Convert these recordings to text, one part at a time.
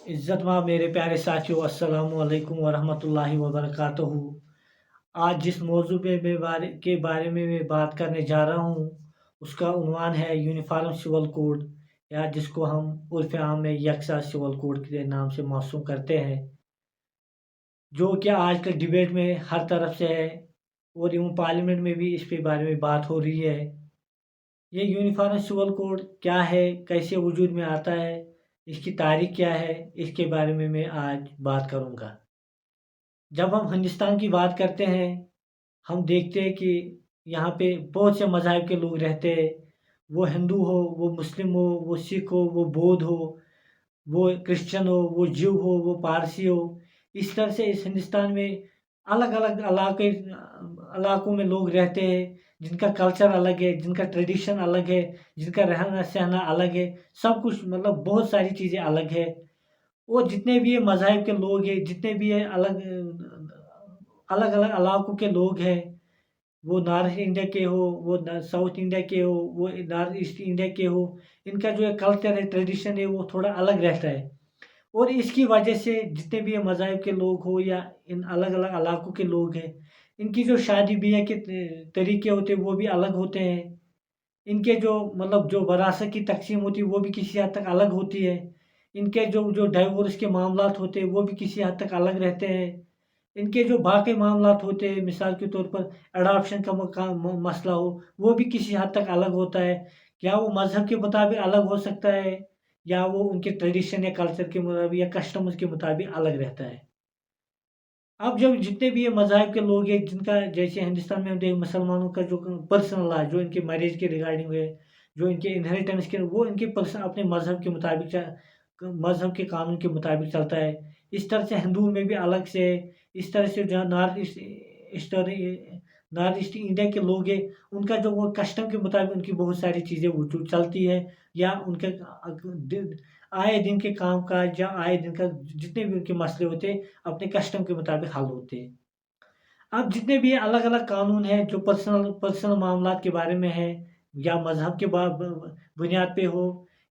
इज़्ज़त-माब मेरे प्यारे साथियों, अस्सलामु अलैकुम वरहमतुल्लाहि वबरकातुहू। आज जिस मौज़ू पे के बारे में मैं बात करने जा रहा हूँ, उसका उन्वान है यूनिफ़ॉर्म सिविल कोड, या जिसको हम उर्फ़ आम में यकसा सिविल कोड के नाम से मौसूम करते हैं, जो कि आजकल डिबेट में हर तरफ से है और यूँ पार्लियामेंट में भी इस पे बारे में बात हो रही है। ये यूनिफ़ॉर्म सिविल कोड क्या है? कैसे वजूद में आता है? इसकी तारीख़ क्या है? इसके बारे में मैं आज बात करूँगा। जब हम हिंदुस्तान की बात करते हैं, हम देखते हैं कि यहाँ पे बहुत से मज़ाहिब के लोग रहते हैं। वो हिंदू हो, वो मुस्लिम हो, वो सिख हो, वो बौद्ध हो, वो क्रिश्चियन हो, वो ज्यू हो, वो पारसी हो। इस तरह से इस हिंदुस्तान में अलग-अलग इलाकों में लोग रहते हैं, जिनका कल्चर अलग है, जिनका ट्रेडिशन अलग है, जिनका रहना-सहना अलग है। सब कुछ मतलब बहुत सारी चीज़ें अलग है। वो जितने भी ये मज़ाहिब के लोग हैं, जितने भी ये अलग-अलग इलाकों के लोग हैं, वो नॉर्थ इंडिया के हो, वो साउथ इंडिया के हो, वो नॉर्थ ईस्ट इंडिया के हो, इनका जो कल्चर है, ट्रेडिशन है, वो थोड़ा अलग रहता है। और इसकी वजह से जितने भी ये मज़ाहिब के लोग हो या इन अलग-अलग इलाकों के लोग हैं, इनकी जो शादी-ब्याह के तरीके होते हैं, वो भी अलग होते हैं। इनके जो मतलब जो वरासत की तक़सीम होती है, वो भी किसी हद तक अलग होती है। इनके जो जो डाइवोर्स के मामलात होते हैं, वो भी किसी हद तक अलग रहते हैं। इनके जो बाकी मामलात होते हैं, मिसाल के तौर पर एडॉप्शन का मसला हो, वो भी किसी हद तक अलग होता है। क्या वो मज़हब के मुताबिक अलग हो सकता है, या वो उनके ट्रेडिशन या कल्चर के मुताबिक या कस्टम्स के मुताबिक अलग रहता है। अब जब जितने भी ये मज़ाहिब के लोग हैं, जिनका जैसे हिंदुस्तान में हम देखें, मुसलमानों का जो पर्सनल लॉ, जो इनके मैरिज के रिगार्डिंग है, जो इनके इनहेरिटेंस के, वो इनके पर्सन अपने मज़हब के मुताबिक मज़हब के कानून के मुताबिक चलता है। इस तरह से हिंदुओं में भी अलग से है। इस तरह से जहाँ नॉर्थ ईस्ट इंडिया के लोग हैं, उनका जो वो कस्टम के मुताबिक उनकी बहुत सारी चीज़ें वजूद चलती है, या उनके आए दिन के काम-काज या आए दिन का जितने भी उनके मसले होते हैं, अपने कस्टम के मुताबिक हल होते हैं। अब जितने भी अलग-अलग कानून हैं जो पर्सनल पर्सनल मामलात के बारे में है, या मज़हब के बा ब बुनियाद पे हो,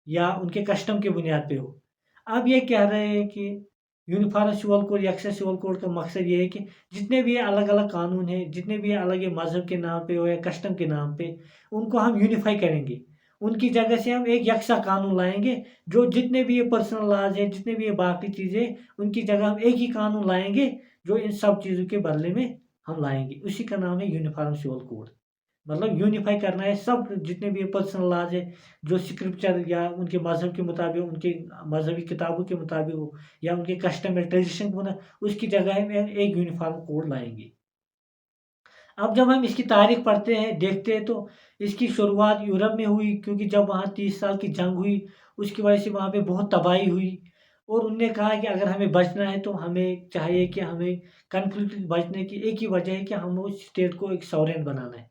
या उनके कस्टम के बुनियाद पे हो। अब ये कह रहे हैं कि यूनिफ़ॉर्म सिविल कोड या एक्सेस सिविल कोड का मकसद ये है कि जितने भी ये अलग-अलग कानून हैं, जितने भी अलग ये मज़हब के नाम पे हो या कस्टम के नाम पे, उनको हम यूनिफ़ाई करेंगे। उनकी जगह से हम एक यकसा कानून लाएँगे, जो जितने भी ये पर्सनल लॉज़ हैं, जितने भी ये बाकी चीज़ें, उनकी जगह हम एक ही कानून लाएँगे, जो इन सब चीज़ों के बदले में हम लाएँगे। उसी का नाम है यूनिफ़ॉर्म सिविल कोड। मतलब यूनिफ़ाई करना है सब जितने भी पर्सनल लॉज़ है, जो स्क्रिप्चर या उनके मज़हब के मुताबिक, उनके मज़हबी किताबों के मुताबिक हो, या उनके कस्टम या ट्रेडिशन को ना, उसकी जगह हम एक यूनिफ़ॉर्म कोड लाएँगे। अब जब हम इसकी तारीख़ पढ़ते हैं, देखते हैं, तो इसकी शुरुआत यूरोप में हुई, क्योंकि जब वहाँ 30 साल की जंग हुई, उसकी वजह से वहाँ पे बहुत तबाही हुई, और उन्होंने कहा कि अगर हमें बचना है तो हमें चाहिए कि हमें कॉन्फ्लिक्ट बचने की एक ही वजह है कि हमें उस स्टेट को एक सॉवरेन बनाना है।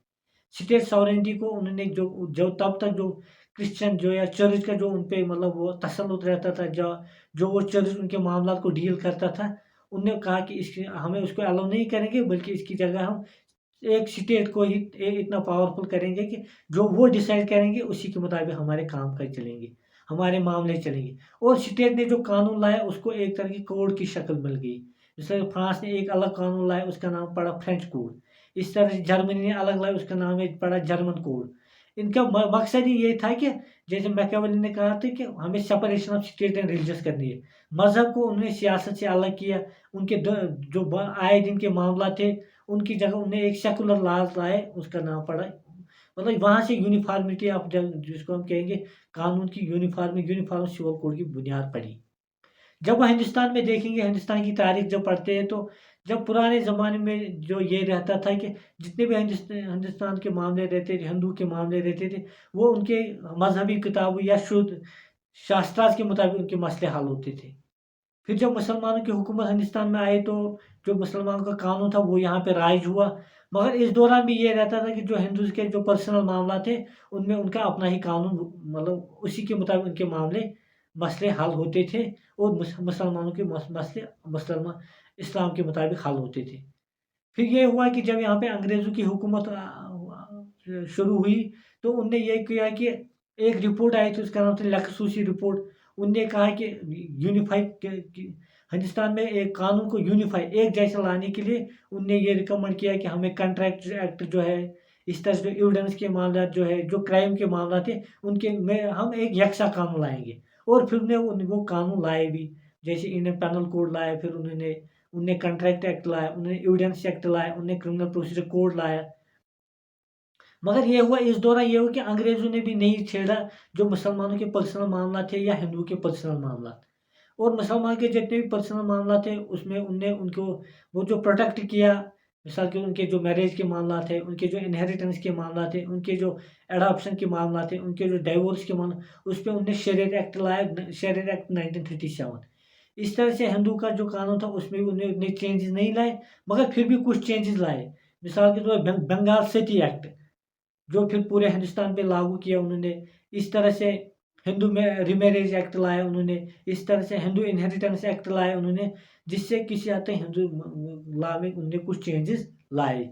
स्टेट सॉवरेनिटी को उन्होंने जो जो तब तक जो क्रिश्चियन जो या चर्च का जो उन पे मतलब वो तसल्लुत रहता था, जो जो वो चर्च उनके मामलात को डील करता था, उन्होंने कहा कि इसकी हमें उसको अलाउ नहीं करेंगे, बल्कि इसकी जगह हम एक स्टेट को ही इतना पावरफुल करेंगे कि जो वो डिसाइड करेंगे, उसी के मुताबिक हमारे काम-काज चलेंगे, हमारे मामले चलेंगे। और स्टेट ने जो कानून लाया, उसको एक तरह की कोड की शक्ल मिल गई। जैसे फ्रांस ने एक अलग कानून लाया, उसका नाम पड़ा फ्रेंच कोड। इस तरह से जर्मनी ने अलग लाया, उसका नाम है पड़ा जर्मन कोड। इनका मकसद ही ये था कि जैसे मैकियावेली ने कहा था कि हमें separation of state and religious करनी है। मज़हब को उन्होंने सियासत से अलग किया। उनके जो आए दिन के मामला थे, उनकी जगह उन्होंने एक सेकुलर लॉज़ लाए, उसका नाम पड़ा, मतलब वहाँ से यूनिफ़ॉर्मिटी ऑफ जिसको हम कहेंगे कानून की यूनिफ़ॉर्म सिविल कोड की बुनियाद पड़ी। जब वो हिंदुस्तान में देखेंगे, हिंदुस्तान की तारीख़ जब पढ़ते हैं, तो जब पुराने ज़माने में जो ये रहता था कि जितने भी हिंदुस्तान के मामले रहते थे, हिंदू के मामले रहते थे, वो उनके मज़हबी किताबों या शुद्ध शास्त्रार्थ के मुताबिक उनके मसले हल होते थे। फिर जब मुसलमानों की हुकूमत हिंदुस्तान में आई, तो जो मुसलमानों का कानून था, वो यहाँ पे राइज हुआ। मगर इस दौरान भी ये रहता था कि जो हिंदूज़ के जो पर्सनल मामला थे, उनमें उनका अपना ही कानून, मतलब उसी के मुताबिक उनके मसले हल होते थे, और मुसलमानों के मसले इस्लाम के मुताबिक हल होते थे। फिर ये हुआ कि जब यहाँ पे अंग्रेज़ों की हुकूमत शुरू हुई, तो उनने ये किया कि एक रिपोर्ट आई थी, उसका नाम था लक्सूसी रिपोर्ट। उनने कहा कि यूनिफाई हिंदुस्तान में एक कानून को यूनिफाई एक जैसा लाने के लिए उनने ये रिकमेंड किया कि हमें कंट्रैक्ट एक्ट जो है, इस तरह से एविडेंस के मामला जो है, जो क्राइम के मामला थे, उनके में हम एक यकसा कानून लाएंगे। और फिर उन्हें वो कानून लाए भी, जैसे इंडियन पैनल कोड लाया, फिर उन्होंने कंट्रैक्ट एक्ट लाया, उन्होंने एविडेंस एक्ट लाया, उन्होंने क्रिमिनल प्रोसीजर कोड लाया। मगर ये हुआ, इस दौरान ये हुआ कि अंग्रेजों ने भी नहीं छेड़ा जो मुसलमानों के पर्सनल मामला थे या हिंदुओं के पर्सनल मामला। और मुसलमान के जितने भी पर्सनल मामला थे उसमें उनने उनको वो जो प्रोटेक्ट किया, मिसाल के उनके जो मैरिज के मामला थे, उनके जो इनहेरिटेंस के मामला थे, उनके जो एडॉप्शन के मामला थे, उनके जो डाइवोर्स के मामला, उस पर उनने शरीयत एक्ट लाया, शरीयत एक्ट 1937। इस तरह से हिंदू का जो कानून था उसमें उन्होंने चेंजेस नहीं लाए, मगर फिर भी कुछ चेंजेस लाए। मिसाल के तौर पर बंगाल सती एक्ट, जो फिर पूरे हिंदुस्तान पे लागू किया उन्होंने। इस तरह से हिंदू में रिमैरेज एक्ट लाया उन्होंने। इस तरह से हिंदू इनहेरिटेंस एक्ट लाया उन्होंने, जिससे किसी हद तक हिंदू लॉ में उन्होंने कुछ चेंजेस लाए।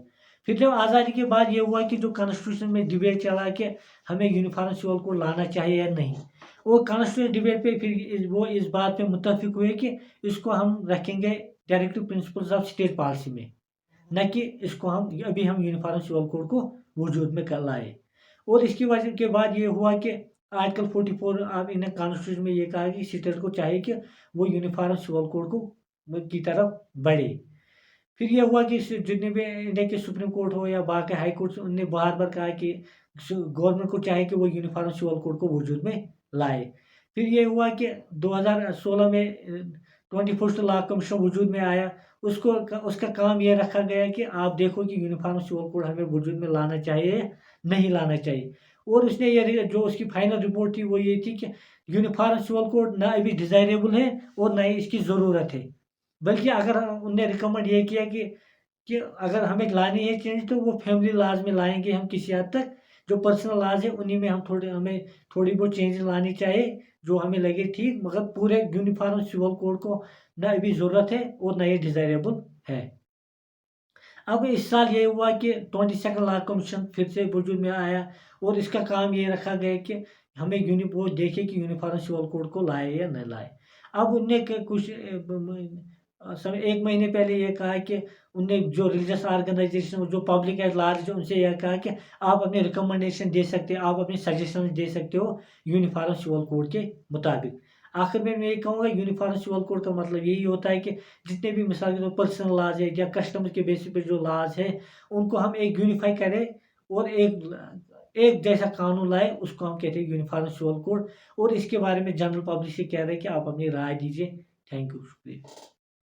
फिर जब आज़ादी के बाद ये हुआ कि जो कॉन्स्टिट्यूशन में डिबेट चला कि हमें यूनिफॉर्म सिविल कोड लाना चाहिए या नहीं, वो कॉन्स्टिट्यूशन डिबेट पे फिर वो इस बात पे मुत्तफिक हुए कि इसको हम रखेंगे directive principles of state policy में, न कि इसको हम यूनिफॉर्म सिविल कोड को वजूद में कर लाए। और इसकी वजह के बाद ये हुआ कि आर्टिकल 44 ऑफ इंडियन कॉन्स्टिट्यूशन में ये कहा कि स्टेट को चाहिए कि वो यूनिफॉर्म सिविल कोड को की तरफ बढ़े। फिर ये हुआ कि जितने भी इंडिया के सुप्रीम कोर्ट हो या बाकी हाई कोर्ट, उनने बार बार कहा कि गवर्नमेंट को चाहिए कि वो यूनिफॉर्म सिविल कोड को वजूद में लाए। फिर ये हुआ कि 2016 में 21st लॉ कमीशन वजूद में आया। उसका काम ये रखा गया कि आप देखो कि यूनिफॉर्म सिविल कोड हमें वजूद में लाना चाहिए या नहीं लाना चाहिए। और उसने ये जो उसकी फाइनल रिपोर्ट थी वो ये थी कि यूनिफॉर्म सिविल कोड ना अभी डिज़ायरेबल है और ना ही इसकी ज़रूरत है। बल्कि अगर उनने रिकमेंड ये किया कि अगर हमें लानी है चेंज तो वो फैमिली लॉज में लाएंगे हम किसी हद तक। जो पर्सनल लॉज है उन्हीं में हमें थोड़ी बहुत चेंज लानी चाहिए जो हमें लगे ठीक, मगर पूरे यूनिफॉर्म सिविल कोड को ना अभी ज़रूरत है और ना ये डिज़ायरेबल है। अब इस साल ये हुआ कि 22nd लॉ कमीशन फिर से वजूद में आया और इसका काम ये रखा गया कि हमें वो देखे कि यूनिफॉर्म सिविल कोड को लाए या न लाए। अब उनने कुछ समय 1 महीने पहले ये कहा कि उनने जो रिलीजियस ऑर्गेनाइजेशन जो पब्लिक एट लार्ज उनसे यह कहा कि आप अपने रिकमेंडेशन दे सकते हो, आप अपने सजेशन दे सकते हो यूनिफॉर्म सिविल कोड के मुताबिक। आखिर में मैं ये कहूँगा यूनिफॉर्म सिविल कोड का मतलब यही होता है कि जितने भी मिसाल के तौर पर्सनल लॉज है या कस्टमर के बेसिस पे जो लॉज है उनको हम एक यूनिफाई करें और एक जैसा कानून लाए, उसको हम कहते हैं यूनिफॉर्म सिविल कोड। और इसके बारे में जनरल पब्लिक से कह रहे हैं कि आप अपनी राय दीजिए। थैंक यू, शुक्रिया।